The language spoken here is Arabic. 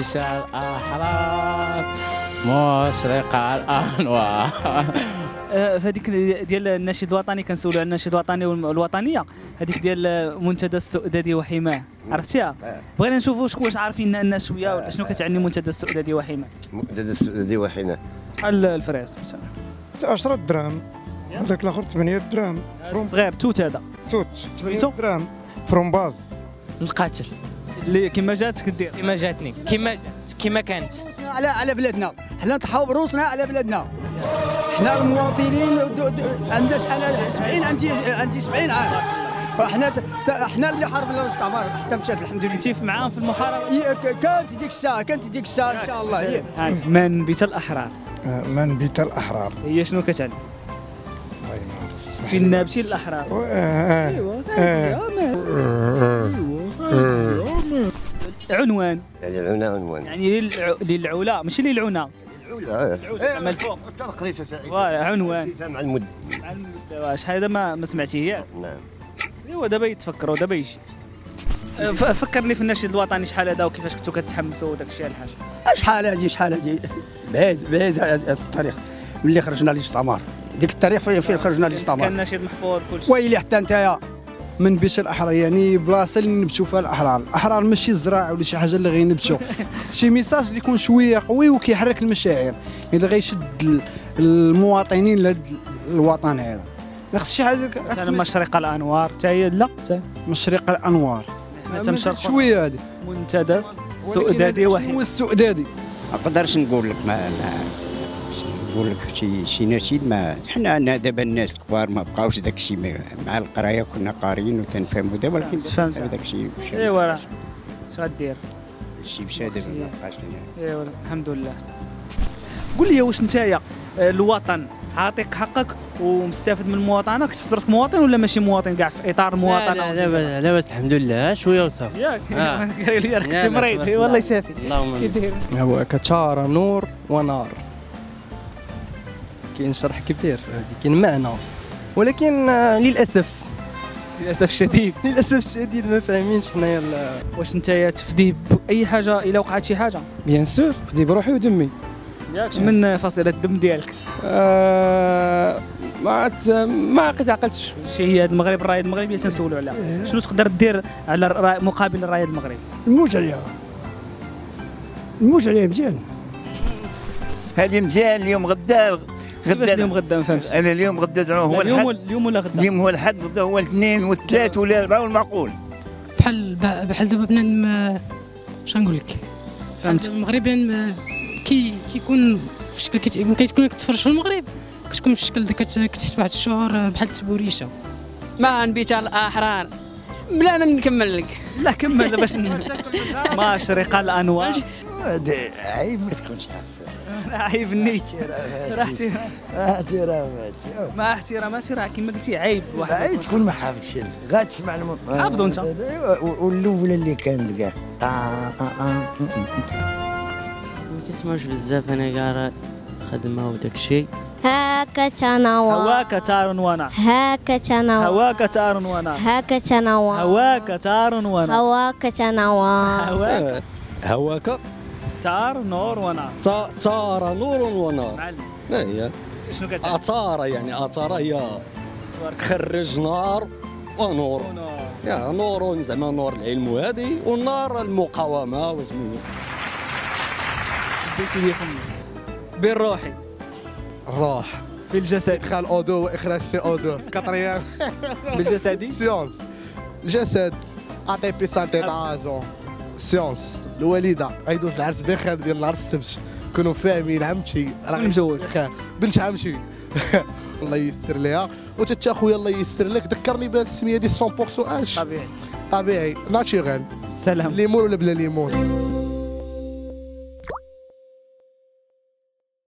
بشار الأحرار مشرق الأنوار. فهذيك ديال النشيد الوطني كنسولوا على النشيد الوطني والوطنيه، هذيك ديال منتدى السؤددي وحماه، عرفتيها؟ بغينا نشوفوا واش عارفين الناس شويه ولا شنو كتعني منتدى السؤددي وحماه. منتدى السؤددي وحماه بحال الفريز مثلا 10 دراهم، هذاك الاخر 8 دراهم. صغير توت هذا توت 8 دراهم فرومباز. القاتل اللي كما جاتك دير كما جاتني كما كانت. على بلادنا، حنا نضحاو بروسنا على بلادنا. حنا المواطنين عندنا انا 70 عندي 70 عام. حنا اللي حاربنا الاستعمار حتى مشات الحمد لله. انت معاهم في المحاربه؟ كانت ديك الساعه ان شاء الله. من بيت الاحرار. من بيت الاحرار هي شنو كتعني؟ في النابتي الاحرار. عنوان يعني العنا عنوان يعني للعلا ماشي للعنا. العلا زعما الفوق التنقليصه تاعي عنوان مع المد. واش هذا ما سمعتيه؟ نعم. ايوا دابا يتفكروا دابا يجي. فكرني في النشيد الوطني شحال هذا وكيفاش كنتوا كتحمسوا وداك الشيء الحاجه. شحال هادي بعيد هذا التاريخ ملي خرجنا للاستعمار. ديك التاريخ فين خرجنا للاستعمار. كان نشيد محفوظ كلشي. ويلي حتى نتايا من بيت الاحرار يعني بلاصه اللي نبتوا فيها الاحرار. الاحرار ماشي زراعه ولا شي حاجه اللي غينبتوا. خص شي ميساج اللي يكون شويه قوي وكيحرك المشاعر اللي غيشد المواطنين لهذا الوطن هذا. خص شي حاجه مثلا مشرق الانوار حتى هي لا مشرق الانوار شويه هذه منتدى السؤددي هو السؤددي. ما نقدرش نقول لك نقول لك شي نشيد. ما حنا دابا الناس الكبار ما بقاوش داك الشيء مع القرايه كنا قاريين وتنفهموا دابا ولكن داك الشيء ايوا اش غدير الشيء مشى دابا ما بقاش. ايوا الحمد لله. قول لي واش نتايا الوطن عاطيك حقك ومستافد من المواطنه؟ كتحس براسك مواطن ولا ماشي مواطن كاع في اطار المواطنه؟ لا لاباس الحمد لله شويه وصافي. ياك قال لي راك كنتي مريض. اي والله شافي. كي داير؟ هو كتشار نور ونار. كاين شرح كبير في هذه، كاين معنى ولكن للاسف الشديد ما فاهمينش حنايا. واش نتايا تفدي باي حاجه الا وقعت شي حاجه؟ بيان سور فدي بروحي ودمي. ياك من فصيله الدم ديالك؟ ما عقلتش. شي هي المغرب الرايد المغربي تنسولوا عليها. شنو تقدر دير على مقابل الرايد المغربي؟ نموت عليها مزيان. هذه مزيان. اليوم غدا كيفاش اليوم غدا ما فهمتش. انا اليوم غدا هو الحد. اليوم ولا غدا؟ اليوم هو الحد، غدا هو الاثنين والثلاث ولا الاربعاء والمعقول. بحال دابا بنادم اش نقول لك. فهمت. المغرب كيكون في شكل كتكون كتفرج في المغرب كتكون في شكل كتحس بواحد الشعور بحال التبوريشه. ما نبيت الاحرار بلا ما نكمل لك. لا كمل باش مشرق الانوار. عيب ما تكونش عارف. عيب النيت. احترامات ما احتراماتي راه كما قلتي عيب واحد. عيب تكون ما حافظش غتسمع حافظوا انت. والاولى اللي كانت كاع ما كنسمعوش بزاف انا كاع خدمه وداك الشيء. هاك تنوى هواك تار ونار. هاك تنوى هواك تار ونار. هاك تنوى هواك تار ونار. هواك تنوى هواك تار نور ونار. تار نور ونار. معلم هي شنو كتعني؟ اثار يعني اثار هي خرج نار ونور. يا نور زعما نور العلم وهذه والنار المقاومه وسميتو. سديتي لي فمي بالروحي. الروح بالجسد. ادخال او2 واخراج سي او2 كاتريام. بالجسدي سيونس الجسد اعطي بي سانتي دازون. سيونس الوالده غيدوز العرس بخير ديال نهار السبت كونوا فاهمين عمتي راه مزوج بنت عمتي. الله ييسر ليها وتا خويا الله ييسر لك. ذكرني بهذه السميه ديال 100% اش طبيعي ناتشورال. سلام. ليمون ولا بلا ليمون؟